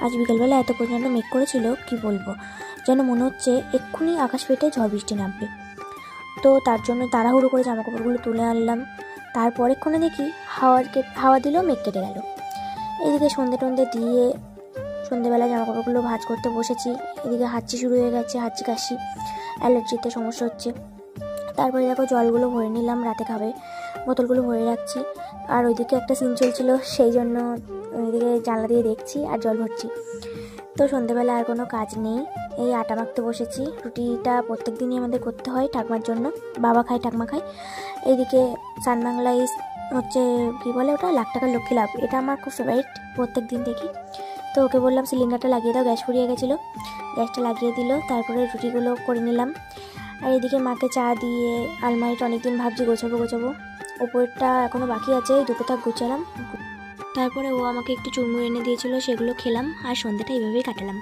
আজ বিকেলবেলা এত প্রচণ্ড মেঘ করেছিল কি বলবো, যেন মনে হচ্ছে এক্ষুনি আকাশ ফেটে ঝড় বৃষ্টি নামবে। তো তার জন্য তাড়াহুড়ো করে জামাকাপড়গুলো তুলে আনলাম। তারপরেক্ষণে দেখি হাওয়া দিলেও মেঘ কেটে গেল। এদিকে সন্ধে দিয়ে সন্ধেবেলা জামাকাপড়গুলো ভাঁজ করতে বসেছি। এদিকে হাঁচি শুরু হয়ে গেছে, হাঁচি কাশি, অ্যালার্জিতে সমস্যা হচ্ছে। তারপরে দেখো জলগুলো ভরে নিলাম, রাতে খাবে, বোতলগুলো ভরে রাখছি। আর ওইদিকে একটা সিন চলছিল, সেই জন্য ওইদিকে জানলা দিয়ে দেখছি আর জল ভরছি। তো সন্ধেবেলা আর কোনো কাজ নেই, এই আটা মাখতে বসেছি। রুটিটা প্রত্যেক দিনই আমাদের করতে হয় ঠাকমার জন্য, বাবা খায়, ঠাকমা খায়। এইদিকে সানবাংলায় হচ্ছে কী বলে ওটা, লাখ টাকার লক্ষ্মী লাভ, এটা আমার খুব ফেভারিট, প্রত্যেক দিন দেখি। তো ওকে বললাম সিলিন্ডারটা লাগিয়ে দাও, গ্যাস ফুরিয়ে গেছিলো, গ্যাসটা লাগিয়ে দিল। তারপরে রুটিগুলো করে নিলাম। আর এদিকে মাকে চা দিয়ে আলমারিটা অনেকদিন ভাবছি গোছাবো, ওপরটা এখনও বাকি আছে, দুটো তাক গুছালাম। তারপরে ও আমাকে একটু চুরমুর এনে দিয়েছিল, সেগুলো খেলাম আর সন্ধ্যাটা এইভাবেই কাটালাম।